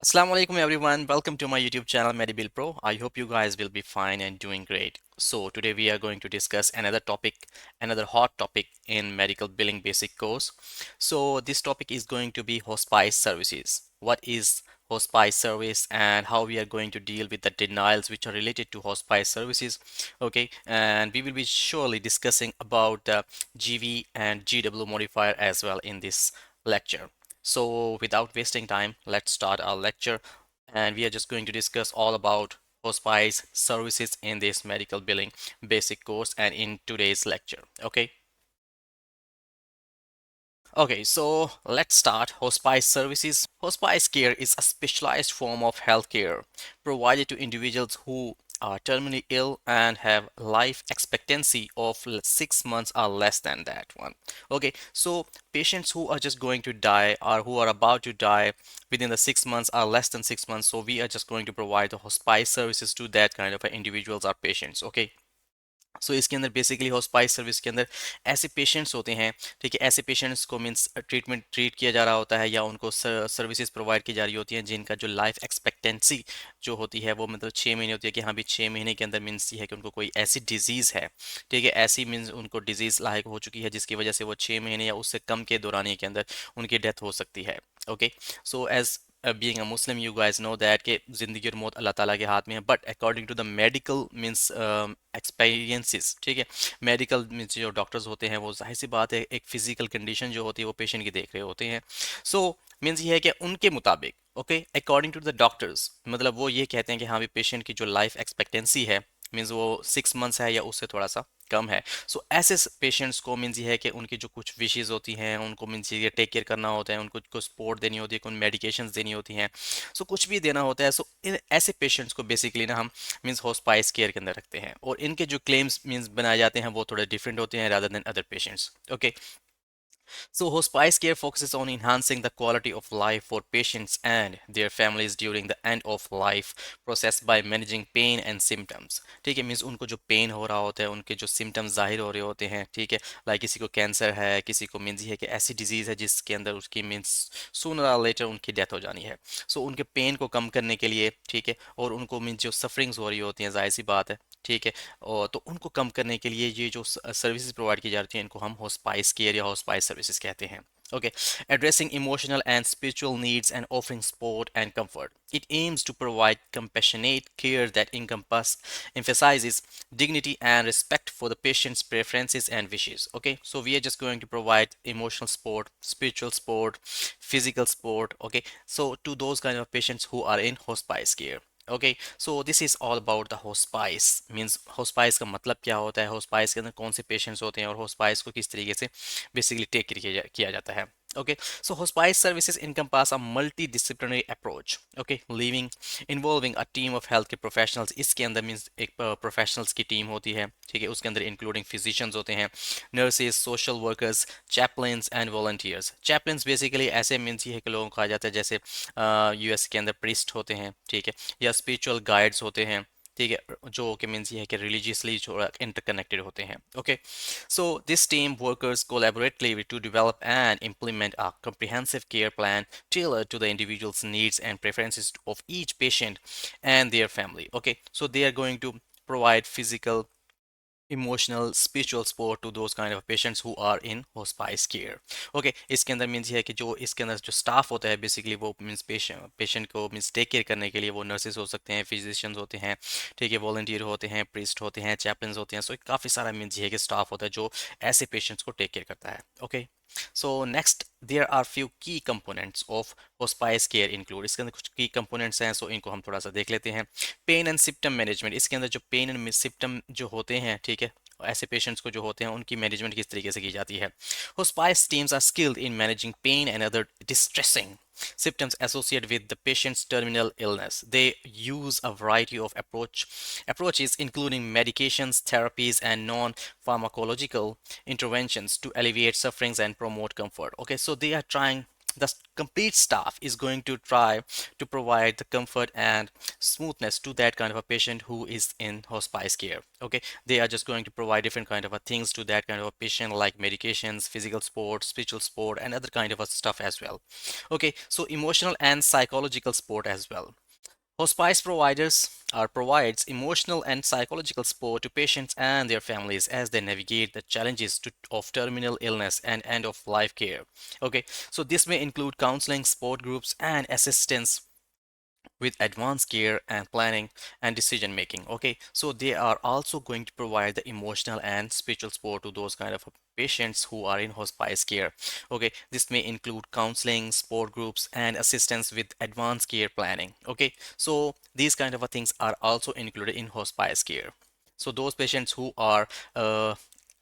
Assalamu alaikum everyone. Welcome to my YouTube channel Medibil Pro. I hope you guys will be fine and doing great. So today we are going to discuss another topic, another hot topic in medical billing basic course. So this topic is going to be hospice services. What is hospice service and how we are going to deal with the denials which are related to hospice services. Okay, and we will be surely discussing about the GV and GW modifier as well in this lecture. So without wasting time, let's start our lecture and we are just going to discuss all about hospice services in this medical billing basic course and in today's lecture. Okay. Okay, so let's start hospice services. Hospice care is a specialized form of healthcare provided to individuals who are terminally ill and have life expectancy of 6 months or less than that one. Okay, so patients who are just going to die or who are about to die within the 6 months or less than 6 months, so we are just going to provide the hospice services to that kind of individuals or patients. Okay, सो इसके अंदर basically hospice service के अंदर ऐसे patients होते हैं, ठीक है, ऐसे पेशेंट्स को मीन्स ट्रीट किया जा रहा होता है या उनको सर्विसेज प्रोवाइड की जा रही होती हैं जिनका जो लाइफ एक्सपेक्टेंसी जो होती है वो मतलब 6 महीने होती है कि हाँ भी 6 महीने के अंदर मीन्स ये है कि उनको कोई ऐसी डिजीज़ है, ठीक है, ऐसी मीन्स उनको डिजीज़ लायक हो चुकी है जिसकी वजह से वो 6 महीने या उससे कम के दौरानिए के अंदर उनकी डेथ हो सकती है. Okay, so as being a Muslim, you guys know that कि ज़िंदगी और मौत अल्लाह ताला के हाथ में है. But according to the medical means experiences, ठीक है, मेडिकल मीन्स जो डॉक्टर्स होते हैं वो जाहिर सी बात है एक फिजिकल कंडीशन जो होती है वो पेशेंट की देख रहे होते हैं. सो मीन्स ये है कि उनके मुताबिक okay according to the doctors मतलब वो ये कहते हैं कि हाँ भी पेशेंट की जो लाइफ एक्सपेक्टेंसी है मीन्स वो 6 मंथ्स है या उससे थोड़ा सा कम है. सो ऐसे पेशेंट्स को मीन्स ये है कि उनकी जो कुछ विशेज़ होती हैं उनको मीन्स ये टेक केयर करना होता है, उनको कुछ सपोर्ट देनी होती है, कुछ मेडिकेशंस देनी होती हैं, सो कुछ भी देना होता है. सो इन ऐसे पेशेंट्स को बेसिकली ना हम मीन्स हॉस्पाइस केयर के अंदर रखते हैं और इनके जो क्लेम्स मीन्स बनाए जाते हैं वो थोड़े डिफरेंट होते हैं rather than other patients. Okay, so hospice care focuses on enhancing the quality of life for patients and their families during the end of life process by managing pain and symptoms. ठीक है, means उनको जो pen हो रहा होता है उनके जो सिम्टम्स जाहिर हो रहे होते हैं, ठीक है, लाइक किसी को कैंसर है, किसी को मीन्स ये है कि ऐसी डिजीज़ है जिसके अंदर उसकी मीन्स सूनर और लेटर उनकी डेथ हो जानी है. सो उनके पेन को कम करने के लिए, ठीक है, और उनको मीन्स जो सफरिंग्स हो रही होती हैं जाहिर सी बात है, ठीक है, और तो उनको कम करने के लिए ये जो सर्विसेज प्रोवाइड की जाती हैं इनको हम हॉस्पाइस केयर या हॉस्पाइस सर्विसेज कहते हैं. Okay, addressing emotional and spiritual needs and offering support and comfort. It aims to provide compassionate care that emphasizes dignity and respect for the patient's preferences and wishes. Okay, so we are just going to provide emotional support, spiritual support, physical support. Okay, so to those kind of patients who are in hospice care. Okay, so this is all about the hospice. Means hospice का मतलब क्या होता है, होस्पाइस के अंदर कौन से patients होते हैं और होस्पाइस को किस तरीके से बेसिकली टेक किया जाता है. Okay, so hospice services encompass a multidisciplinary approach. Okay, living involving a team of healthcare professionals. इसके अंदर मीन्स एक प्रोफेशनल्स की टीम होती है, ठीक है, उसके अंदर इंक्लूडिंग फिजिशियंस होते हैं, nurses, social workers, chaplains and volunteers. Chaplains basically ऐसे मीन्स ये है कि लोगों को कहा जाता है जैसे यूएस के अंदर प्रीस्ट होते हैं, ठीक है, या स्पिरिचुअल गाइड्स होते हैं, ठीक है, जो कि मीन्स ये है कि रिलीजियसली थोड़ा इंटरकनेक्टेड होते हैं. Okay, so this team workers collaboratively to develop and implement a comprehensive care plan tailored to the individual's needs and preferences of each patient and their family. Okay, so they are going to provide physical, emotional, spiritual support to those kind of patients who are in hospice care. Okay, इसके अंदर means ये है कि जो इसके अंदर जो staff होता है बेसिकली वो मीन्स पेशेंट को मीन्स टेक केयर करने के लिए वो नर्सेज हो सकते हैं, फिजिशियंस होते हैं, ठीक है, वॉलंटियर होते हैं, प्रीस्ट होते हैं, चैपलिन्स होते हैं. सो काफ़ी सारा मीन्स ये है कि स्टाफ होता है जो ऐसे पेशेंट्स को टेक केयर करता है. Okay, so next there are few key components of hospice care include. इसके अंदर कुछ की कंपोनेंट्स हैं, सो इनको हम थोड़ा सा देख लेते हैं. Pain and symptom management. इसके अंदर जो पेन एंड सिम्टम जो होते हैं, ठीक है, ऐसे पेशेंट्स को जो होते हैं उनकी मैनेजमेंट किस तरीके से की जाती है. Hospice teams are skilled in managing pain and other distressing symptoms associated with the patient's terminal illness. They use a variety of approaches including medications, therapies and non-pharmacological interventions to alleviate sufferings and promote comfort. Okay, so they are trying the complete staff is going to try to provide the comfort and smoothness to that kind of a patient who is in hospice care. Okay, they are just going to provide different kind of a things to that kind of a patient, like medications, physical support, spiritual support, and other kind of a stuff as well. Okay, so emotional and psychological support as well. Hospice provides emotional and psychological support to patients and their families as they navigate the challenges of terminal illness and end of life care. Okay, so this may include counseling, support groups, and assistance with advanced care and planning and decision making. Okay, so they are also going to provide the emotional and spiritual support to those kind of patients who are in hospice care. Okay, this may include counseling, support groups, and assistance with advanced care planning. Okay, so these kind of things are also included in hospice care. So those patients who are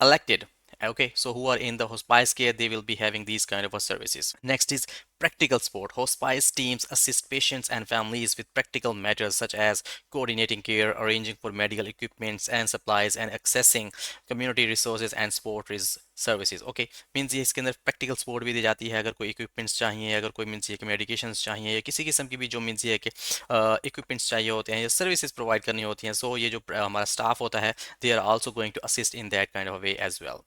elected, okay, so who are in the hospice care, they will be having these kind of services. Next is practical support. Hospice teams assist patients and families with practical matters such as coordinating care, arranging for medical equipments and supplies, and accessing community resources and support services. Okay, means ये इसके अंदर practical support भी दी जाती है, अगर कोई equipments चाहिए, अगर कोई मीन्स ये कि मेडिकेशंस चाहिए, या किसी किस्म की भी जो मीन्स ये है कि इक्विपमेंट्स चाहिए होते हैं या सर्विसेज प्रोवाइड करनी होती हैं, सो ये जो हमारा स्टाफ होता है, they are also going to assist in that kind of way as well.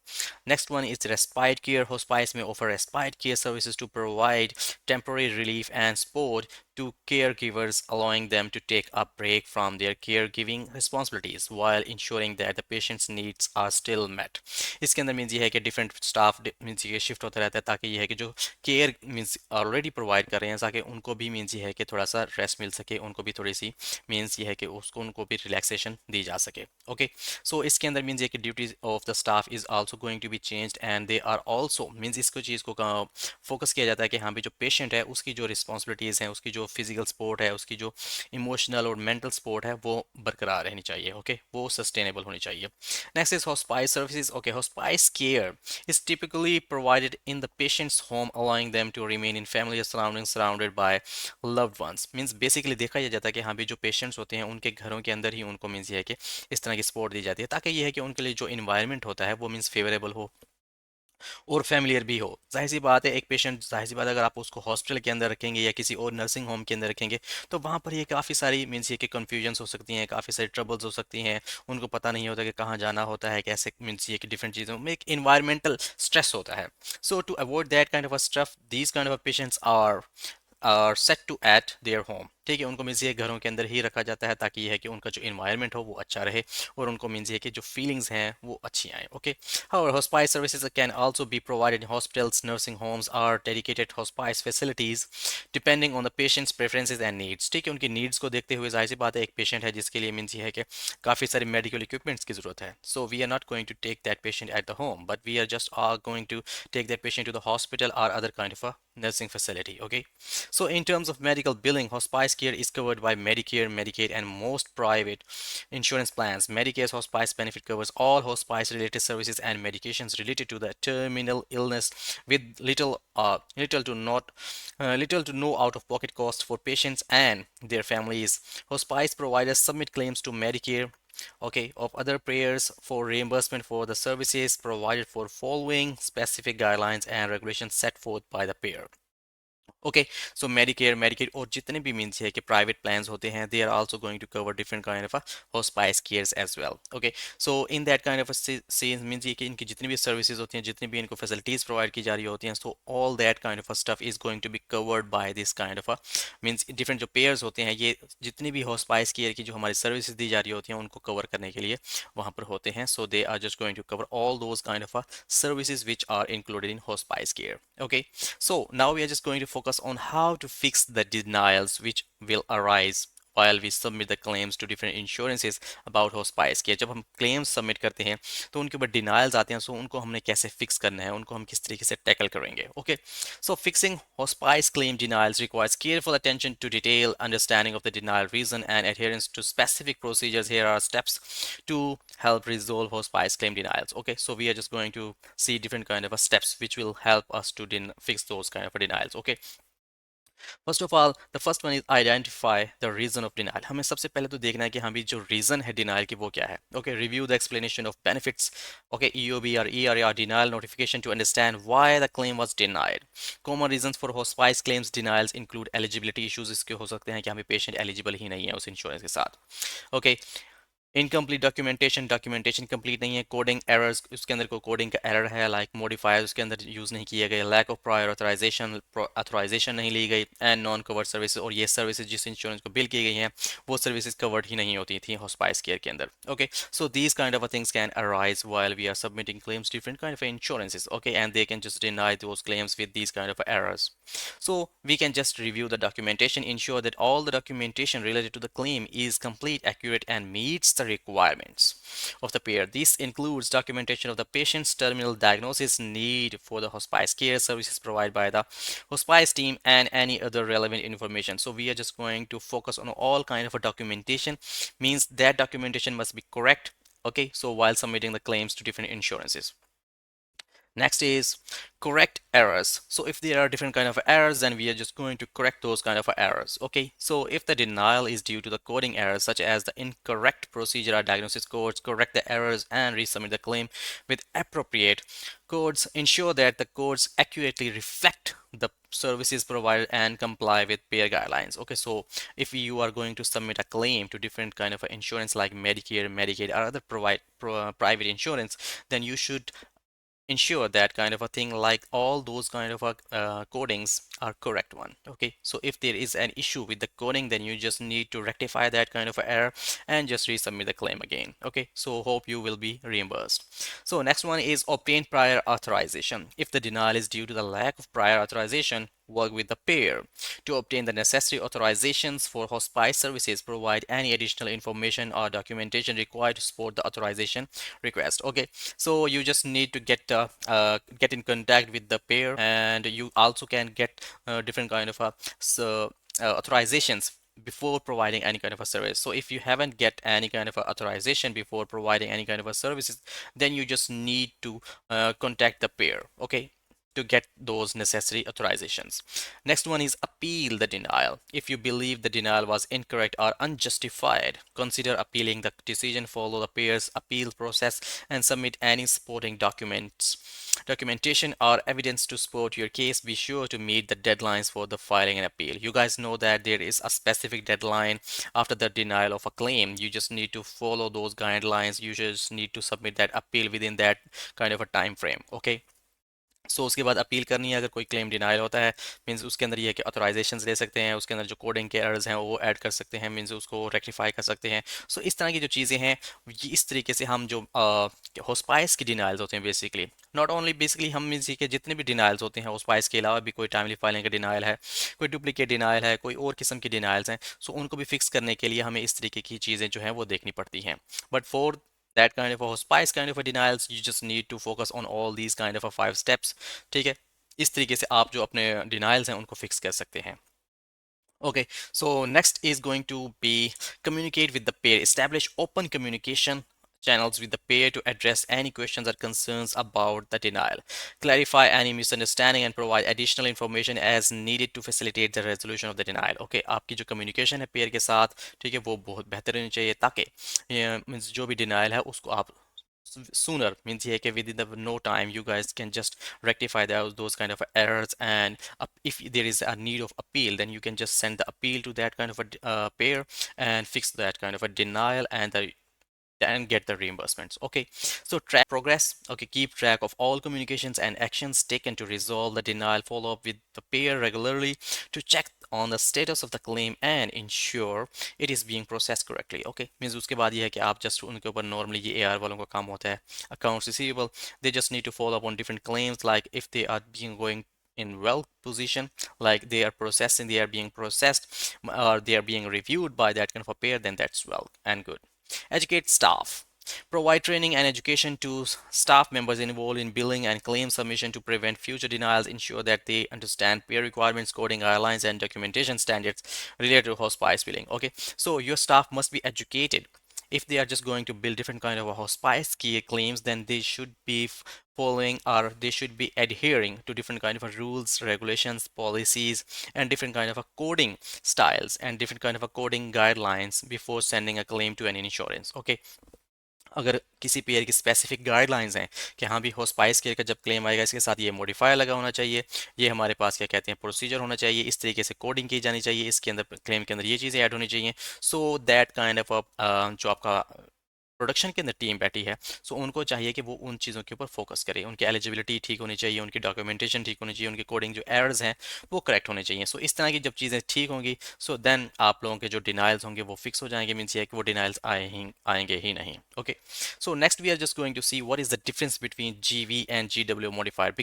Next one is respite care. Hospice may offer respite care services to provide temporary relief and support to caregivers, allowing them to take a break from their caregiving responsibilities while ensuring that the patient's needs are still met. इसके अंदर means ये है कि different staff means ये shift होता रहता है, ताकि ये है कि जो केयर मीन्स ऑलरेडी प्रोवाइड कर रहे हैं, ताकि उनको भी मीन्स ये है कि थोड़ा सा रेस्ट मिल सके, उनको भी थोड़ी सी मीन्स ये है कि उसको उनको भी रिलैक्सेशन दी जा सके. ओके, सो इसके अंदर मीन्स ये कि duties of the staff is also going to be changed and they are also means इसको चीज़ को फोकस किया जाता है कि हाँ भी जो पेशेंट है उसकी जो रिस्पॉन्सिबिलिटीज़ हैं, उसकी जो फिजिकल सपोर्ट है, उसकी जो इमोशनल और मेंटल सपोर्ट है, वो बरकरार रहनी चाहिए. ओके, वो सस्टेनेबल होनी चाहिए. Next is hospice services. Okay, hospice care is typically provided in the patient's home, allowing them to remain in familiar surroundings surrounded by loved ones. Means basically देखा यह जाता है कि हाँ भी जो पेशेंट्स होते हैं उनके घरों के अंदर ही उनको मीन्स ये है कि इस तरह की सपोर्ट दी जाती है, ताकि ये है कि उनके लिए जो इन्वायरमेंट होता है वो मीन्स फेवरेबल हो और फैमिलियर भी हो. जाहिर सी बात है, एक पेशेंट, जाहिर सी बात है, अगर आप उसको हॉस्पिटल के अंदर रखेंगे या किसी और नर्सिंग होम के अंदर रखेंगे, तो वहाँ पर ये काफ़ी सारी मीन्स ये कि कन्फ्यूजन्स हो सकती हैं, काफ़ी सारी ट्रबल्स हो सकती हैं, उनको पता नहीं होता कि कहाँ जाना होता है, कैसे मीन्स ये कि डिफरेंट चीज़ों में एक इन्वायरमेंटल स्ट्रेस होता है. So to avoid that kind of a stress, these kind of patients are set to at their home. ठीक है, उनको मीन्स ये घरों के अंदर ही रखा जाता है, ताकि ये है कि उनका जो इन्वायरमेंट हो वो अच्छा रहे, और उनको मीन्स ये कि जो फीलिंग्स हैं वो अच्छी आए. Okay, however, hospice services can also be provided in hospitals, nursing homes, or dedicated hospice facilities, depending on the patient's preferences and needs. ठीक है, उनकी नीड्स को देखते हुए, जाहिर सी बात है, एक पेशेंट है जिसके लिए मीन्स ये है कि काफ़ी सारे मेडिकल इक्विपमेंट्स की ज़रूरत है, so we are not going to take that patient at the home, but we are just are going to take that patient to the hospital or other kind of a nursing facility. Okay, so in terms of medical billing, hospice care is covered by Medicare, Medicaid, and most private insurance plans. Medicare's hospice benefit covers all hospice related services and medications related to the terminal illness, with little to no out of pocket costs for patients and their families. Hospice providers submit claims to Medicare, okay, of other payers for reimbursement for the services provided for following specific guidelines and regulations set forth by the payer. Okay, so Medicare, Medicaid और जितने भी means है कि private plans होते हैं, they are also going to cover different kind of hospice cares as well. Okay, so in that kind of scenes means ये कि इनकी जितनी भी सर्विसेज होती हैं, जितनी भी इनको फैसिलिटीज प्रोवाइड की जा रही होती हैं, so all that kind of stuff is going to be covered by this kind of means different जो पेयर्स होते हैं, ये जितनी भी हॉस्पाइस केयर की जो हमारी सर्विसेज दी जा रही होती हैं उनको कवर करने के लिए वहाँ पर होते हैं. So they are just going to cover all those kind of services which are included in hospice care. Okay, so now we are just going to focus on how to fix the denials which will arise while we submit the claims to different insurances about hospice care. जब हम claims submit करते हैं तो उनके ऊपर denials आते हैं, so उनको हमने कैसे fix करना है, उनको हम किस तरीके से tackle करेंगे. Okay, so fixing hospice claim denials requires careful attention to detail, understanding of the denial reason, and adherence to specific procedures. Here are steps to help resolve hospice claim denials. Okay, so we are just going to see different kind of steps which will help us to fix those kind of denials. Okay, first of all the first one is identify the reason of denial. हमें सबसे पहले तो देखना है कि हमें जो reason है डिनाइल की वो क्या है। Okay, review the explanation of benefits, okay, EOB और ERR denial notification to understand why the claim was denied. Common reasons for hospice claims denials include eligibility issues, इसके हो सकते हैं कि हमें पेशेंट एलिजिबल ही नहीं है उस इंश्योरेंस के साथ। Okay, incomplete documentation, documentation complete नहीं है, कोडिंग एरर्स, उसके अंदर कोई कोडिंग का एरर है, लाइक मॉडिफायर उसके अंदर यूज़ नहीं किए गए, लैक ऑफ प्रायर ऑथराइजेशन नहीं ली गई, एंड नॉन कवर्ड सर्विसेज, और ये सर्विसेज जिस इंश्योरेंस को बिल की गई हैं वो सर्विसेज कवर्ड ही नहीं होती थी हॉस्पाइस केयर के अंदर। Okay, so these kind of things can arise while we are submitting claims different kind of insurances, okay, and they can just deny those claims with these kind of errors. So we can just review the documentation, ensure that all the documentation related to the claim is complete, accurate, and meets the requirements of the payer. This includes documentation of the patient's terminal diagnosis, need for the hospice care services provided by the hospice team, and any other relevant information. So we are just going to focus on all kind of a documentation, means that documentation must be correct. Okay, so while submitting the claims to different insurances. Next is correct errors. So if there are different kind of errors, then we are just going to correct those kind of errors. Okay, so if the denial is due to the coding errors such as the incorrect procedure or diagnosis codes, correct the errors and resubmit the claim with appropriate codes. Ensure that the codes accurately reflect the services provided and comply with payer guidelines. Okay, so if you are going to submit a claim to different kind of insurance like Medicare, Medicaid, or other private insurance, then you should ensure that kind of a thing, like all those kind of codings are correct one. Okay, so if there is an issue with the coding, then you just need to rectify that kind of error and just resubmit the claim again. Okay, so hope you will be reimbursed. So next one is obtain prior authorization. If the denial is due to the lack of prior authorization, work with the payer to obtain the necessary authorizations for hospice services. Provide any additional information or documentation required to support the authorization request. Okay, so you just need to get in contact with the payer, and you also can get different kind of authorizations before providing any kind of a service. So if you haven't get any kind of a authorization before providing any kind of a services, then you just need to contact the payer, okay, to get those necessary authorizations. Next one is appeal the denial. If you believe the denial was incorrect or unjustified, consider appealing the decision, follow the payer's appeal process, and submit any supporting documentation or evidence to support your case. Be sure to meet the deadlines for the filing an appeal. You guys know that there is a specific deadline after the denial of a claim. You just need to follow those guidelines. You just need to submit that appeal within that kind of a time frame. Okay, सो उसके बाद appeal करनी है अगर कोई claim denial होता है, means उसके अंदर ये है कि ऑथराइजेशंस ले सकते हैं, उसके अंदर जो कोडिंग के एरर्स हैं वो ऐड कर सकते हैं, मीन्स उसको रेक्टिफाई कर सकते हैं। सो इस तरह की जो चीज़ें हैं, ये इस तरीके से हम जो होस्पाइस की डिनाइल्स होते हैं बेसिकली, नॉट ओनली बेसिकली हम मीन्स के जितने भी डिनाइल्स होते हैं होस्पाइस के अलावा भी, कोई टाइमली फाइलिंग का डिनाइल है, कोई डुप्लीकेट डिनाइल है, कोई और किस्म की डिनाइल्स हैं, सो उनको भी फिक्स करने के लिए हमें इस तरीके की चीज़ें जो हैं वो देखनी पड़ती हैं। But for that kind of a hospice kind of a denials, you just need to focus on all these kind of a 5 steps। ठीक है, इस तरीके से आप जो अपने डिनाइल्स हैं उनको फिक्स कर सकते हैं। Okay, so next is going to be communicate with the payer. Establish open communication channels with the payer to address any questions or concerns about the denial. Clarify any misunderstanding and provide additional information as needed to facilitate the resolution of the denial. Okay, आपकी जो communication है payer के साथ, ठीक है, वो बहुत बेहतर होनी चाहिए ताकि मीन्स जो भी denial है उसको आप sooner, means here within the no time you guys can just rectify those kind of errors, and if there is a need of appeal, then you can just send the appeal to that kind of a payer and fix that kind of a denial and get the reimbursements. Okay, so track progress. Okay, keep track of all communications and actions taken to resolve the denial. Follow up with the payer regularly to check on the status of the claim and ensure it is being processed correctly. Okay, means उसके बाद ये है कि आप just उनके ऊपर normally ये AR वालों का काम होता है, accounts receivable, they just need to follow up on different claims, like if they are being going in well position, like they are processing, they are being processed, or they are being reviewed by that kind of a payer, then that's well and good. Educate staff. Provide training and education to staff members involved in billing and claim submission to prevent future denials. Ensure that they understand peer requirements, coding guidelines, and documentation standards related to hospice billing. Okay, so your staff must be educated if they are just going to build different kind of a hospice care claims, then they should be following, or they should be adhering to different kind of a rules, regulations, policies, and different kind of a coding styles and different kind of a coding guidelines before sending a claim to an insurance. Okay, अगर किसी pair की specific guidelines हैं कि हाँ भी होस्पाइस care का जब claim आएगा इसके साथ ये मॉडिफायर लगा होना चाहिए, ये हमारे पास क्या कहते हैं प्रोसीजर होना चाहिए, इस तरीके से कोडिंग की जानी चाहिए, इसके अंदर क्लेम के अंदर ये चीज़ें ऐड होनी चाहिए, सो दैट काइंड ऑफ जो आपका प्रोडक्शन के अंदर टीम बैठी है, सो उनको चाहिए कि वो उन चीज़ों के ऊपर फोकस करें, उनकी एलिजिबिलिटी ठीक होनी चाहिए, उनकी डॉक्यूमेंटेशन ठीक होनी चाहिए, उनकी कोडिंग जो एरर्स हैं वो करेक्ट होने चाहिए। सो इस तरह की जब चीज़ें ठीक होंगी, सो देन आप लोगों के जो डिनाइल्स होंगे वो फिक्स हो जाएंगे, मीन्स ये कि वो डिनाइल्स आएंगे ही नहीं। Okay, so next we are just going to see what is the difference between GV and GW modifier.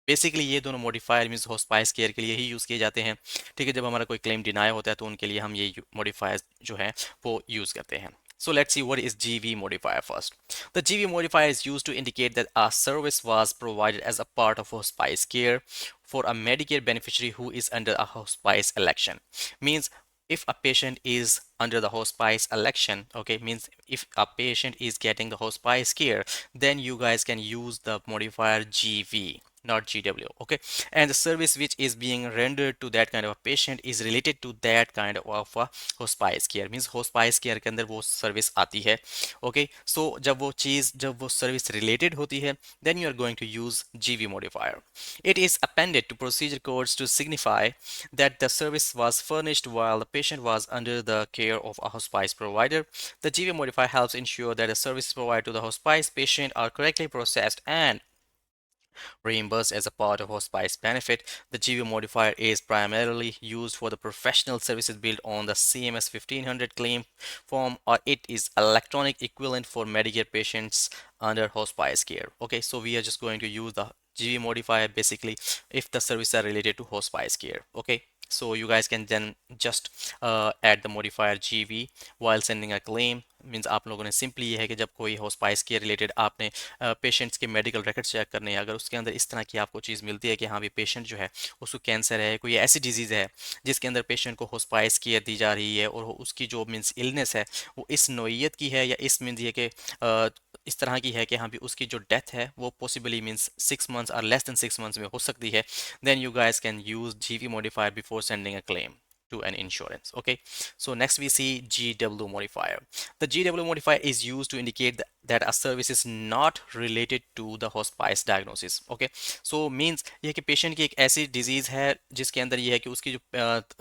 Basically ये दोनों मॉडिफायर मीन्स होस्पाइस केयर के लिए ही यूज़ किए जाते हैं। ठीक है, जब हमारा कोई क्लेम डिनाई होता है तो उनके लिए हम ये मॉडिफायर जो है वो यूज़ करते हैं। So let's see what is GV modifier first. The GV modifier is used to indicate that a service was provided as a part of hospice care for a Medicare beneficiary who is under a hospice election. Means if a patient is under the hospice election, okay, means if a patient is getting the hospice care, then you guys can use the modifier GV, not GW. Okay, and the service which is being rendered to that kind of a patient is related to that kind of a hospice care, means hospice care के अंदर वो service आती है। Okay, सो जब वो service related होती है, then you are going to use GV modifier. It is appended to procedure codes to signify that the service was furnished while the patient was under the care of a hospice provider. The GV modifier helps ensure that the services provided to the hospice patient are correctly processed and reimbursed as a part of hospice benefit. The GV modifier is primarily used for the professional services built on the CMS 1500 claim form, or it is electronic equivalent for Medicare patients under hospice care. Okay, so we are just going to use the GV modifier basically if the services are related to hospice care. Okay, so you guys can then just add the modifier GV while sending a claim. Means आप लोगों ने simply ये है कि जब कोई hospice के related आपने पेशेंट्स के मेडिकल रिकॉर्ड चेक करने हैं, अगर उसके अंदर इस तरह की आपको चीज़ मिलती है कि हाँ भी पेशेंट जो है उसको कैंसर है, कोई ऐसी डिजीज़ है जिसके अंदर पेशेंट को हॉस्पाइस केयर दी जा रही है और उसकी जो मीन्स इलनेस है वो इस नोयत की है या इस मीन्स ये कि इस तरह की है कि हाँ भी उसकी जो डेथ है वो पॉसिबली मीन्स 6 months और लेस देन 6 months में हो सकती है, then you guys can use GV modifier before sending a claim to an insurance. Okay, so next we see GW modifier. The GW modifier is used to indicate that a service is not related to the hospice diagnosis. Okay, so means ये कि patient की एक ऐसी disease है जिसके अंदर ये है कि उसकी जो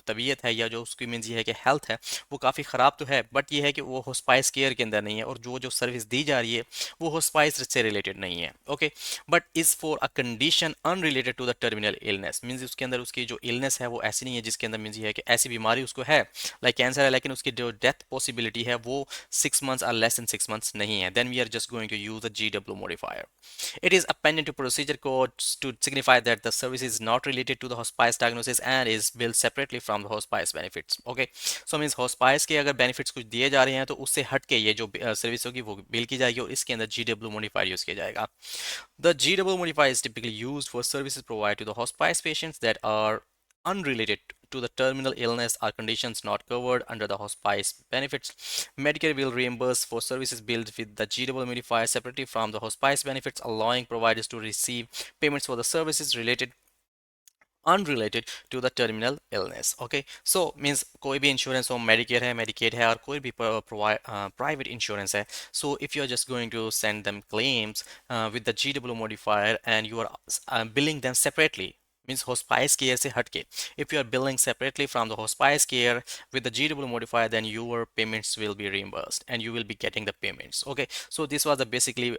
तबीयत है या जो उसकी मीन्स ये है कि हेल्थ है वो काफ़ी ख़राब तो है, बट ये है कि वो होस्पाइस केयर के अंदर नहीं है और जो जो सर्विस दी जा रही है वो होस्पाइस से रिलेटेड नहीं है। Okay, but is for a condition unrelated to the terminal illness, means उसके अंदर उसकी जो इलनेस है वो ऐसी नहीं है जिसके अंदर मीन्स ये है कि ऐसी बीमारी उसको है लाइक कैंसर है, लेकिन उसकी जो डेथ पॉसिबिलिटी है वो 6 months और लेस देन 6 months नहीं है, then we are just going to use the GW modifier. It is appended to procedure codes to signify that the service is not related to the hospice diagnosis and is billed separately from the hospice benefits. Okay, so means hospice के अगर benefits कुछ दिए जा रहे हैं तो उससे हट के ये जो सर्विस होगी वो बिल की जाएगी और इसके अंदर GW modifier यूज किया जाएगा. The GW modifier is typically used for services provided to the hospice patients that are unrelated to the terminal illness or conditions not covered under the hospice benefits. Medicare will reimburse for services billed with the GW modifier separately from the hospice benefits, allowing providers to receive payments for the services related unrelated to the terminal illness. Okay, so means कोई भी insurance हो, Medicare है, Medicaid है और कोई भी private insurance है, so if you are just going to send them claims with the GW modifier and you are billing them separately, means hospice care से हटके, if you are billing separately from the hospice care with the GW modifier, then your payments will be reimbursed and you will be getting the payments. Okay, so this was the basically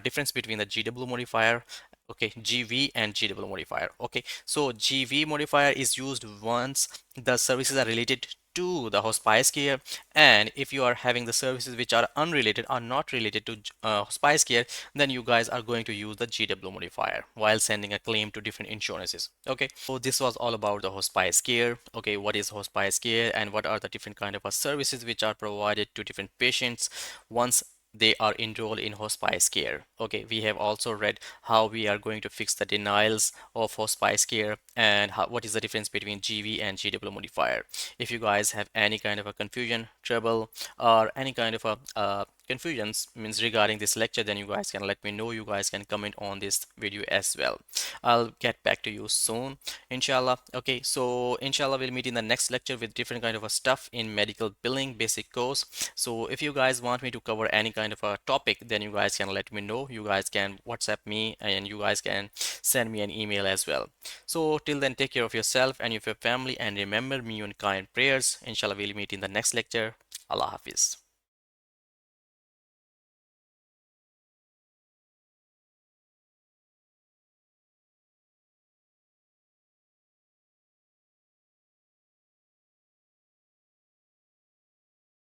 difference between the GW modifier, okay, GV and GW modifier. Okay, so GV modifier is used once the services are related to the hospice care, and if you are having the services which are unrelated or not related to hospice care, then you guys are going to use the GW modifier while sending a claim to different insurances. Okay, so this was all about the hospice care. Okay, what is hospice care and what are the different kind of services which are provided to different patients once they are enrolled in hospice care. Okay, we have also read how we are going to fix the denials of hospice care and what is the difference between GV and GW modifier. If you guys have any kind of a confusion, trouble, or any kind of a confusions means regarding this lecture, then you guys can let me know. You guys can comment on this video as well. I'll get back to you soon, inshallah. Okay, so inshallah we'll meet in the next lecture with different kind of a stuff in medical billing basic course. So if you guys want me to cover any kind of a topic, then you guys can let me know. You guys can WhatsApp me and you guys can send me an email as well. So till then, take care of yourself and of your family, and remember me on kind prayers. Inshallah we'll meet in the next lecture. Allah Hafiz.